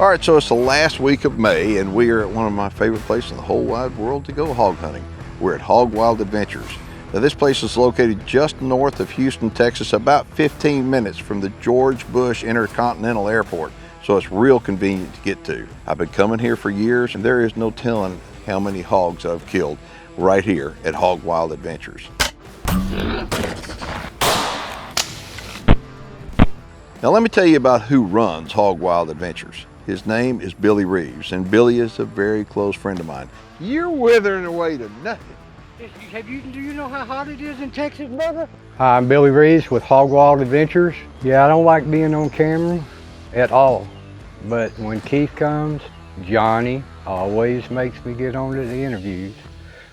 All right, so it's the last week of May, and we are at one of my favorite places in the whole wide world to go hog hunting. We're at Hog Wild Adventures. Now, this place is located just north of Houston, Texas, about 15 minutes from the George Bush Intercontinental Airport, so it's real convenient to get to. I've been coming here for years, and there is no telling how many hogs I've killed right here at Hog Wild Adventures. Now, let me tell you about who runs Hog Wild Adventures. His name is Billy Reeves, and Billy is a very close friend of mine. You're withering away to nothing. Do you know how hot it is in Texas, brother? Hi, I'm Billy Reeves with Hog Wild Adventures. Yeah, I don't like being on camera at all, but when Keith comes, Johnny always makes me get on to the interviews.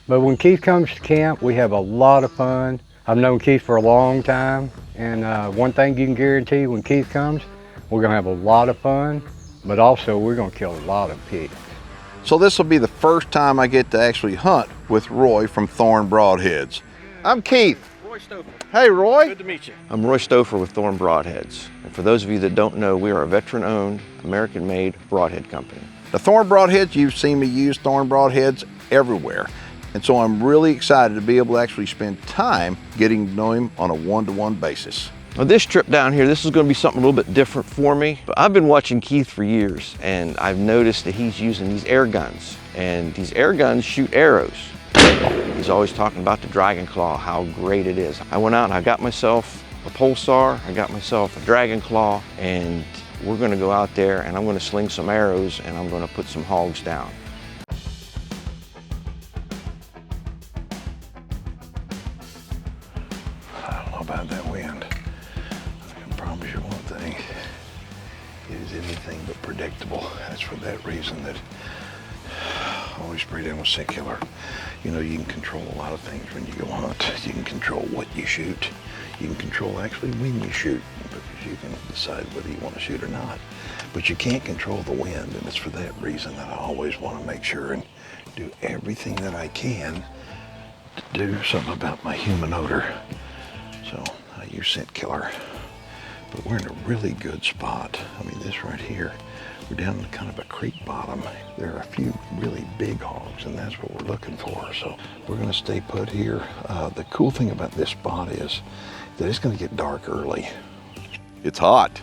But when Keith comes to camp, we have a lot of fun. I've known Keith for a long time, and one thing you can guarantee when Keith comes, we're gonna have a lot of fun, but also we're gonna kill a lot of pigs. So this will be the first time I get to actually hunt with Roy from Thorn Broadheads. I'm Keith. Roy Stouffer. Hey, Roy. Good to meet you. I'm Roy Stouffer with Thorn Broadheads. And for those of you that don't know, we are a veteran-owned, American-made broadhead company. The Thorn Broadheads, you've seen me use Thorn Broadheads everywhere. And so I'm really excited to be able to actually spend time getting to know him on a one-to-one basis. Now this trip down here, this is going to be something a little bit different for me. But I've been watching Keith for years, and I've noticed that he's using these air guns. And these air guns shoot arrows. He's always talking about the Dragon Claw, how great it is. I went out and I got myself a Pulsar, I got myself a Dragon Claw, and we're going to go out there and I'm going to sling some arrows and I'm going to put some hogs down. I don't know about that wind. I can promise you one thing. It is anything but predictable. That's for that reason that I always spray down with scent killer. You know, you can control a lot of things when you go hunt. You can control what you shoot. You can control actually when you shoot, because you can decide whether you want to shoot or not. But you can't control the wind, and it's for that reason that I always want to make sure and do everything that I can to do something about my human odor. So I use scent killer, but we're in a really good spot. I mean, this right here, we're down in kind of a creek bottom. There are a few really big hogs, and that's what we're looking for. So we're gonna stay put here. The cool thing about this spot is that it's gonna get dark early. It's hot,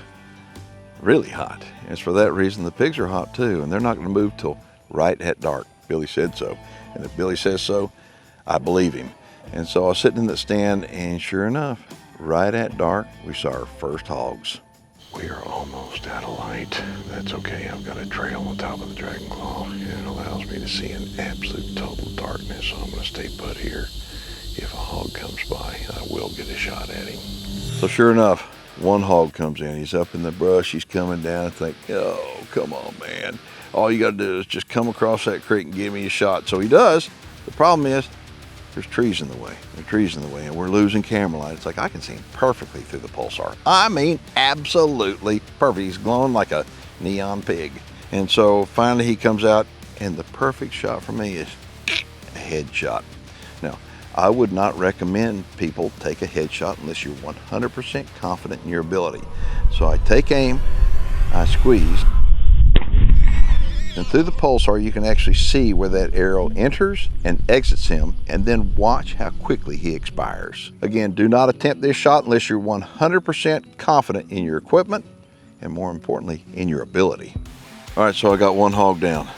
really hot. And it's for that reason the pigs are hot too, and they're not gonna move till right at dark. Billy said so, and if Billy says so, I believe him. And so I was sitting in the stand, and sure enough, right at dark, we saw our first hogs. We are almost out of light. That's okay, I've got a trail on top of the Dragon Claw, and it allows me to see in absolute total darkness, so I'm gonna stay put here. If a hog comes by, I will get a shot at him. So sure enough, one hog comes in. He's up in the brush, he's coming down. I think, oh, come on, man. All you gotta do is just come across that creek and give me a shot. So he does. The problem is, there's trees in the way. There are trees in the way, and we're losing camera light. It's like I can see him perfectly through the Pulsar. I mean, absolutely perfect. He's glowing like a neon pig. And so finally he comes out, and the perfect shot for me is a headshot. Now, I would not recommend people take a headshot unless you're 100% confident in your ability. So I take aim, I squeeze, and through the Pulsar, you can actually see where that arrow enters and exits him, and then watch how quickly he expires. Again, do not attempt this shot unless you're 100% confident in your equipment, and more importantly, in your ability. All right, so I got one hog down,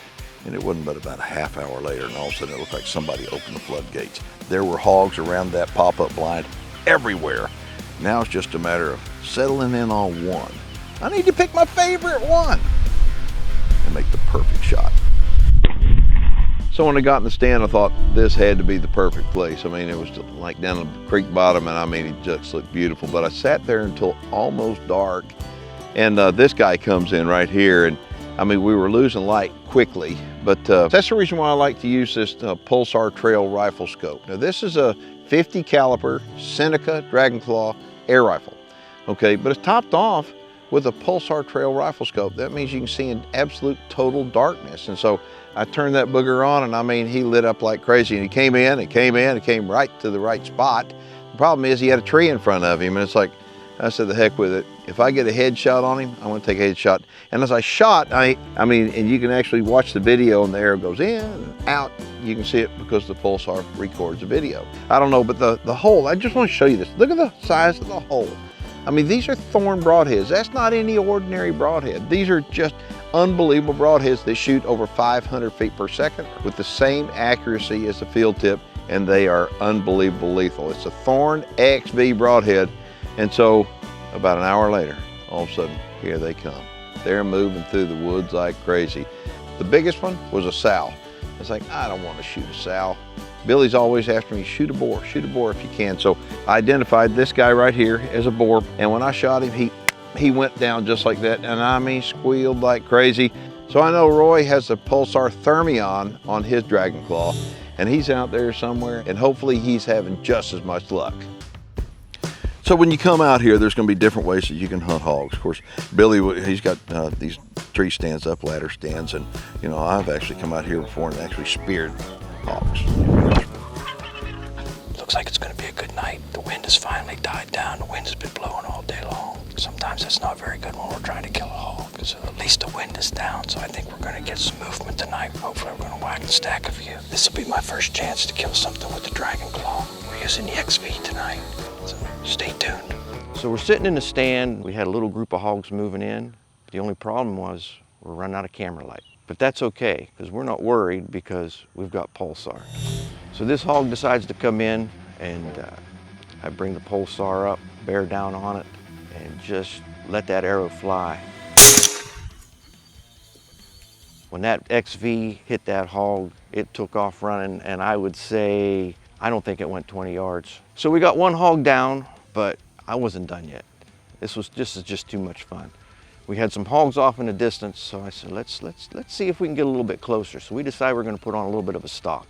and it wasn't but about a half hour later, and all of a sudden it looked like somebody opened the floodgates. There were hogs around that pop-up blind everywhere. Now it's just a matter of settling in on one. I need to pick my favorite one and make the perfect shot. So when I got in the stand, I thought this had to be the perfect place. I mean, it was like down the creek bottom, and I mean, it just looked beautiful. But I sat there until almost dark, and this guy comes in right here, and I mean, we were losing light quickly, but that's the reason why I like to use this Pulsar Trail rifle scope. Now, this is a 50 caliber Seneca Dragon Claw air rifle, okay? But it's topped off with a Pulsar Trail rifle scope. That means you can see in absolute total darkness. And so I turned that booger on, and I mean, he lit up like crazy, and he came right to the right spot. The problem is he had a tree in front of him, and it's like, I said, the heck with it. If I get a headshot on him, I'm gonna take a headshot. And as I shot, I mean, and you can actually watch the video and the arrow goes in and out. You can see it because the pulsar records the video. I don't know, but the hole, I just want to show you this. Look at the size of the hole. I mean, these are thorn broadheads. That's not any ordinary broadhead. These are just unbelievable broadheads that shoot over 500 feet per second with the same accuracy as the field tip, and they are unbelievable lethal. It's a Thorn XV broadhead. And so about an hour later, all of a sudden, here they come. They're moving through the woods like crazy. The biggest one was a sow. It's like, I don't want to shoot a sow. Billy's always after me, shoot a boar if you can. So I identified this guy right here as a boar. And when I shot him, he went down just like that. And I mean, squealed like crazy. So I know Roy has a Pulsar Thermion on his Dragon Claw, and he's out there somewhere, and hopefully he's having just as much luck. So when you come out here, there's going to be different ways that you can hunt hogs. Of course, Billy, he's got these tree stands up, ladder stands, and you know, I've actually come out here before and actually speared hogs. Looks like it's going to be a good night. The wind has finally died down. The wind has been blowing all day long. Sometimes that's not very good when we're trying to kill a hog, because at least the wind is down, so I think we're going to get some movement tonight. Hopefully we're going to whack and stack a few. This will be my first chance to kill something with the Dragon Claw. We're using the XV tonight, so stay tuned. So we're sitting in the stand. We had a little group of hogs moving in. The only problem was we're running out of camera light. But that's okay, because we're not worried because we've got Pulsar. So this hog decides to come in, and I bring the Pulsar up, bear down on it, and just let that arrow fly. When that XV hit that hog, it took off running, and I would say, I don't think it went 20 yards. So we got one hog down, but I wasn't done yet. This is just too much fun. We had some hogs off in the distance, so I said, let's see if we can get a little bit closer. So we decided we're going to put on a little bit of a stalk,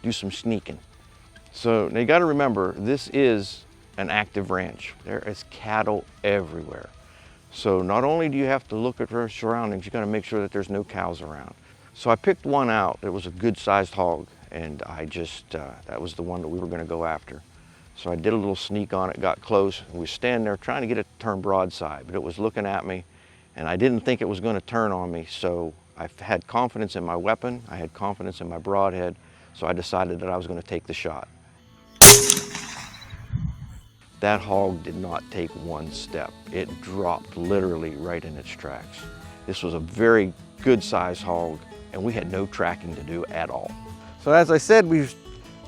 do some sneaking. So now you got to remember, this is an active ranch. There is cattle everywhere. So not only do you have to look at your surroundings, you got to make sure that there's no cows around. So I picked one out. It was a good-sized hog, and I just that was the one that we were going to go after. So I did a little sneak on it, got close, and we were standing there trying to get it to turn broadside, but it was looking at me. And I didn't think it was going to turn on me, so I had confidence in my weapon, I had confidence in my broadhead, so I decided that I was going to take the shot. That hog did not take one step. It dropped literally right in its tracks. This was a very good-sized hog, and we had no tracking to do at all. So as I said, we were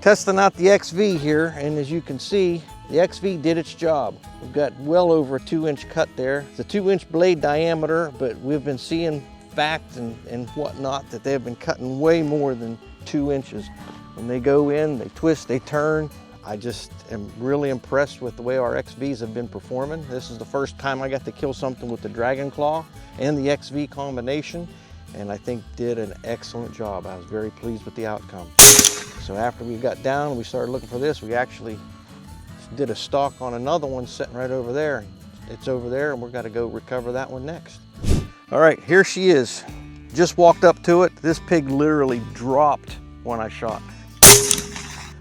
testing out the XV here, and as you can see, the XV did its job. We've got well over a 2-inch cut there. It's a 2-inch blade diameter, but we've been seeing facts and whatnot that they've been cutting way more than 2 inches. When they go in, they twist, they turn. I just am really impressed with the way our XVs have been performing. This is the first time I got to kill something with the Dragon Claw and the XV combination, and I think did an excellent job. I was very pleased with the outcome. So after we got down, we started looking for this. We actually did a stalk on another one sitting right over there. It's over there, and we're gonna go recover that one next. All right, here she is. Just walked up to it. This pig literally dropped when I shot.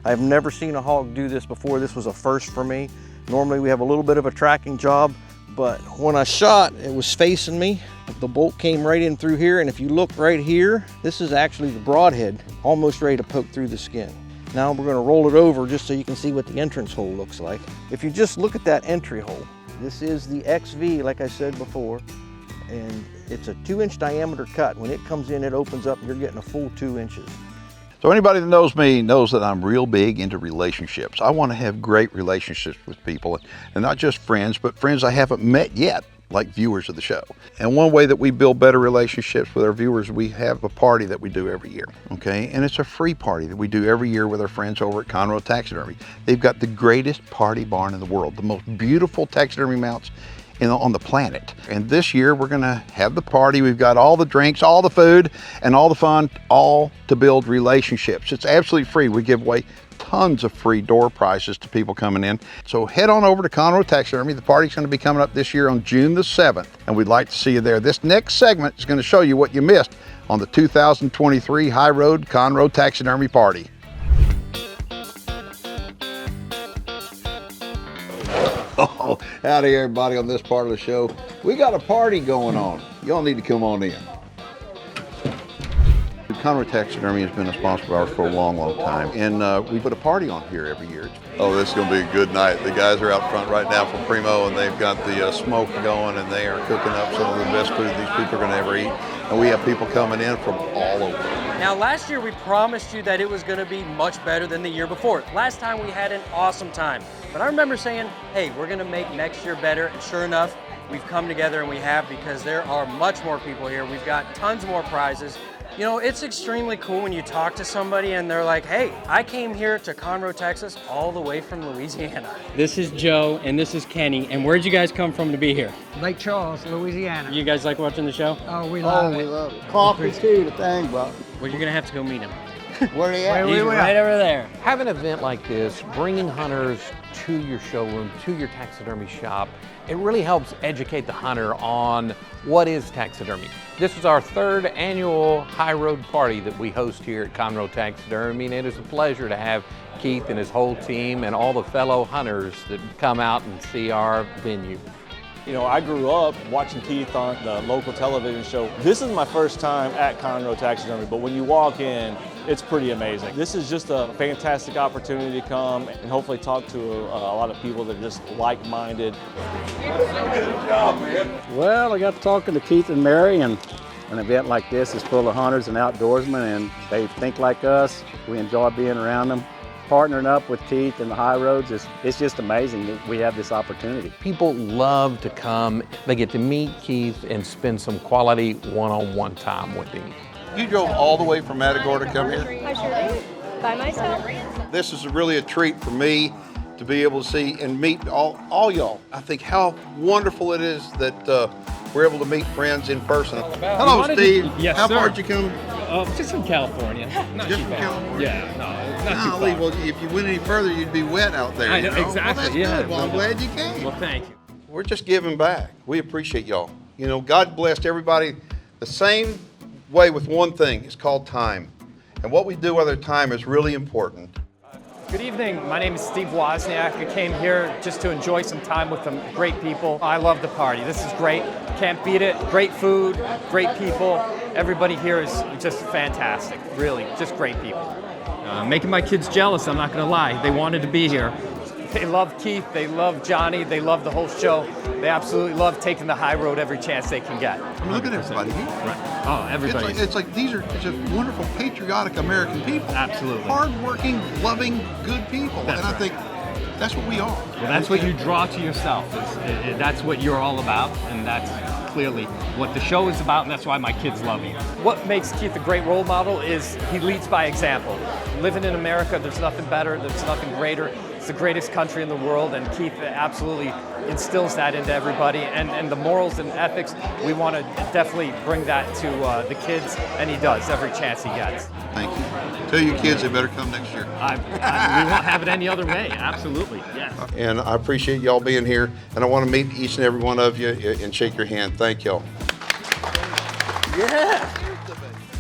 I've never seen a hog do this before. This was a first for me. Normally we have a little bit of a tracking job, but when I shot, it was facing me. The bolt came right in through here, and if you look right here, this is actually the broadhead, almost ready to poke through the skin. Now we're going to roll it over just so you can see what the entrance hole looks like. If you just look at that entry hole, this is the XV, like I said before, and it's a 2-inch diameter cut. When it comes in, it opens up, and you're getting a full 2 inches. So anybody that knows me knows that I'm real big into relationships. I want to have great relationships with people, and not just friends, but friends I haven't met yet, like viewers of the show. And one way that we build better relationships with our viewers, we have a party that we do every year, okay? And it's a free party that we do every year with our friends over at Conroe Taxidermy. They've got the greatest party barn in the world, the most beautiful taxidermy mounts on the planet. And this year we're gonna have the party. We've got all the drinks, all the food, and all the fun, all to build relationships. It's absolutely free. We give away tons of free door prizes to people coming in. So head on over to Conroe Taxidermy. The party's going to be coming up this year on June the 7th, and we'd like to see you there. This next segment is going to show you what you missed on the 2023 High Road Conroe Taxidermy Party. Oh, Oh, howdy everybody on this part of the show. We got a party going on. Y'all need to come on in. Conroe Taxidermy has been a sponsor of ours for a long, long time, and we put a party on here every year. Oh, this is going to be a good night. The guys are out front right now for Primo, and they've got the smoke going, and they are cooking up some of the best food these people are going to ever eat. And we have people coming in from all over. Now, last year we promised you that it was going to be much better than the year before. Last time we had an awesome time. But I remember saying, hey, we're going to make next year better. And sure enough, we've come together and we have, because there are much more people here. We've got tons more prizes. You know, it's extremely cool when you talk to somebody and they're like, hey, I came here to Conroe, Texas, all the way from Louisiana. This is Joe and this is Kenny. And where'd you guys come from to be here? Lake Charles, Louisiana. You guys like watching the show? Oh, we love it. We love it. Coffee too, the thing, bro. Well, you're gonna have to go meet him. Where are they at? He's right over there. Have an event like this, bringing hunters to your showroom, to your taxidermy shop, it really helps educate the hunter on what is taxidermy. This is our third annual High Road party that we host here at Conroe Taxidermy, and it is a pleasure to have Keith and his whole team and all the fellow hunters that come out and see our venue. You know, I grew up watching Keith on the local television show. This is my first time at Conroe Taxidermy, but when you walk in, it's pretty amazing. This is just a fantastic opportunity to come and hopefully talk to a lot of people that are just like-minded. Well, I got talking to Keith and Mary, and an event like this is full of hunters and outdoorsmen, and they think like us. We enjoy being around them. Partnering up with Keith and the High Roads, it's just amazing that we have this opportunity. People love to come. They get to meet Keith and spend some quality one-on-one time with him. You drove all the way from Matagorda to come here? I sure did, by myself. This is really a treat for me to be able to see and meet all y'all. I think how wonderful it is that we're able to meet friends in person. Hello, Steve. Yes, how sir. far did you come? Just from California. Not Just too from bad. California? Yeah, no, it's not too Golly, far. well, if you went any further, you'd be wet out there. I know, you know? exactly, Well, that's yeah. good. Well, I'm glad you came. Well, thank you. We're just giving back. We appreciate y'all. You know, God blessed everybody the same way with one thing. It's called time. And what we do with our time is really important. Good evening. My name is Steve Wozniak. I came here just to enjoy some time with some great people. I love the party. This is great. Can't beat it. Great food, great people. Everybody here is just fantastic. Really, just great people. Making my kids jealous, I'm not gonna lie. They wanted to be here. They love Keith. They love Johnny. They love the whole show. They absolutely love taking the high road every chance they can get. I mean, look at everybody here. Right. Oh, everybody. It's like these are just wonderful, patriotic American people. Absolutely. Hardworking, loving, good people. That's and I right. think that's what we are. Well, that's what you draw to yourself. That's what you're all about, and that's clearly what the show is about, and that's why my kids love you. What makes Keith a great role model is he leads by example. Living in America, there's nothing better, there's nothing greater. It's the greatest country in the world, and Keith absolutely instills that into everybody. And the morals and ethics, we want to definitely bring that to the kids, and he does every chance he gets. Thank you. Tell your kids they better come next year. We won't have it any other way. Absolutely, yes. And I appreciate y'all being here, and I want to meet each and every one of you and shake your hand. Thank y'all. Yeah.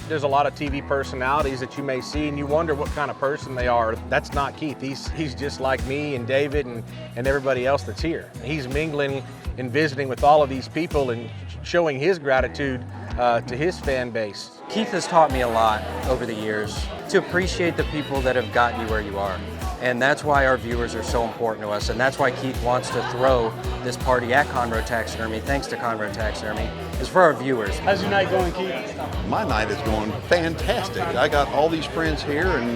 There's a lot of TV personalities that you may see, and you wonder what kind of person they are. That's not Keith. He's just like me and David and everybody else that's here. He's mingling and visiting with all of these people and showing his gratitude to his fan base. Keith has taught me a lot over the years to appreciate the people that have gotten you where you are. And that's why our viewers are so important to us, and that's why Keith wants to throw this party at Conroe Taxidermy, thanks to Conroe Taxidermy, is for our viewers. How's your night going, Keith? My night is going fantastic. I got all these friends here, and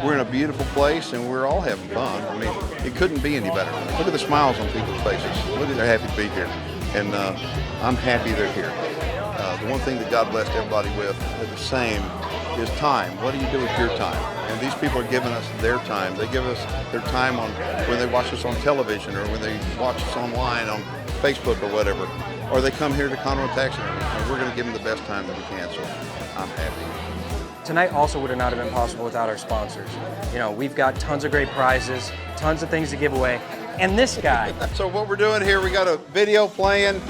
we're in a beautiful place, and we're all having fun. I mean, it couldn't be any better. Look at the smiles on people's faces. Look at they're happy to be here, and I'm happy they're here. The one thing that God blessed everybody with the same is time. What do you do with your time? And these people are giving us their time. They give us their time on when they watch us on television or when they watch us online on Facebook or whatever. Or they come here to Conroe Taxidermy, and we're going to give them the best time that we can, so I'm happy. Tonight also would not have been possible without our sponsors. You know, we've got tons of great prizes, tons of things to give away, and this guy. So what we're doing here, we got a video playing,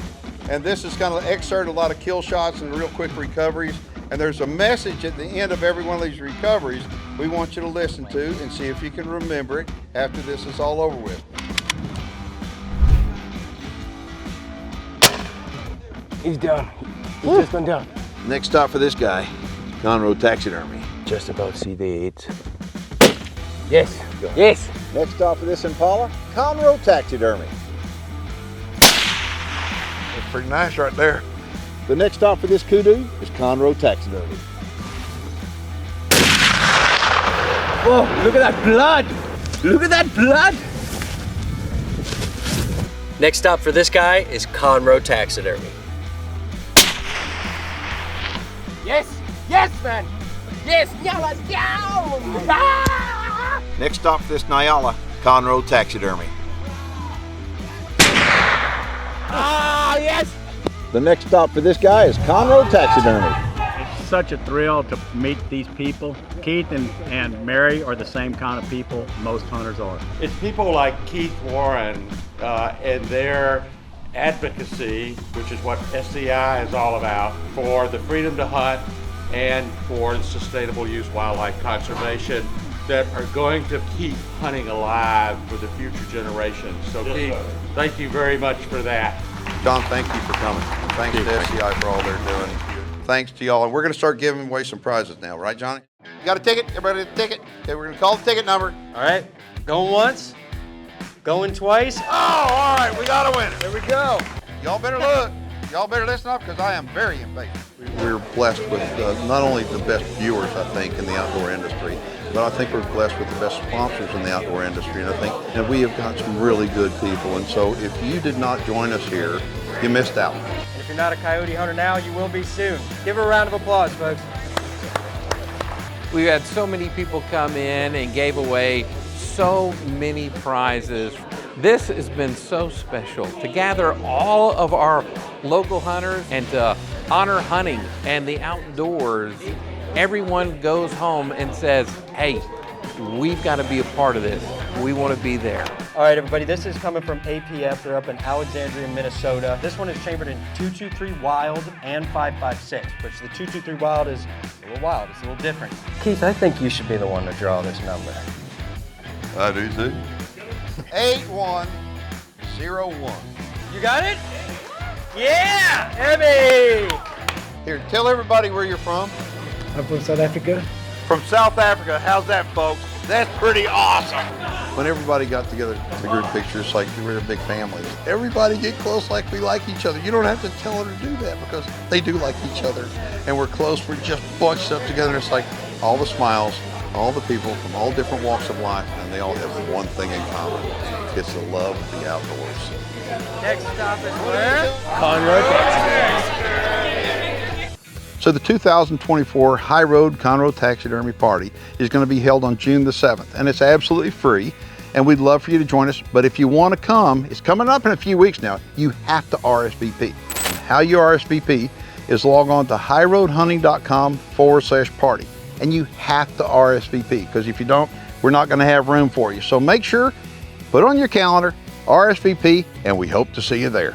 and this is kind of excerpt, a lot of kill shots and real quick recoveries. And there's a message at the end of every one of these recoveries we want you to listen to and see if you can remember it after this is all over with. He's done. He's just been done. Next stop for this guy, Conroe Taxidermy. Just about see the 8. Yes, yes. Next stop for this Impala, Conroe Taxidermy. That's pretty nice right there. The next stop for this kudu is Conroe Taxidermy. Whoa, look at that blood! Look at that blood! Next stop for this guy is Conroe Taxidermy. Yes, yes, man! Yes, yeah, let's go! Ah! Next stop for this Nyala, Conroe Taxidermy. Ah, yes! The next stop for this guy is Conroe Taxidermy. It's such a thrill to meet these people. Keith and Mary are the same kind of people most hunters are. It's people like Keith Warren and their advocacy, which is what SCI is all about, for the freedom to hunt and for sustainable use wildlife conservation, that are going to keep hunting alive for the future generations. So Keith, thank you very much for that. John, thank you for coming. Thanks to SCI for all they're doing. Thanks to y'all. And we're going to start giving away some prizes now, right, Johnny? You got a ticket? Everybody get a ticket? Okay, we're going to call the ticket number. All right, going once, going twice. Oh, all right, we got a winner. There we go. Y'all better look. Y'all better listen up because I am very impatient. We're blessed with not only the best viewers, I think, in the outdoor industry, but I think we're blessed with the best sponsors in the outdoor industry. And I think that we have got some really good people. And so if you did not join us here, you missed out. And if you're not a coyote hunter now, you will be soon. Give her a round of applause, folks. We've had so many people come in and gave away so many prizes. This has been so special to gather all of our local hunters and to honor hunting and the outdoors. Everyone goes home and says, hey, we've got to be a part of this. We want to be there. All right, everybody, this is coming from APF. They're up in Alexandria, Minnesota. This one is chambered in 223 Wild and 5.56, which the 223 Wild is a little wild. It's a little different. Keith, I think you should be the one to draw this number. I do too. 8101. You got it? Yeah, Emmy! Here, tell everybody where you're from. I'm from South Africa. From South Africa. How's that, folks? That's pretty awesome. When everybody got together to group pictures, like we're a big family. Everybody get close like we like each other. You don't have to tell them to do that because they do like each other. And we're close. We're just bunched up together. It's like all the smiles, all the people from all different walks of life, and they all have one thing in common. It's the love of the outdoors. Next stop is where? Conroe, Texas. So the 2024 High Road Conroe Taxidermy Party is going to be held on June the 7th, and it's absolutely free, and we'd love for you to join us. But if you want to come, it's coming up in a few weeks now, you have to RSVP. And how you RSVP is log on to highroadhunting.com/party, and you have to RSVP, because if you don't, we're not going to have room for you. So make sure, put on your calendar, RSVP, and we hope to see you there.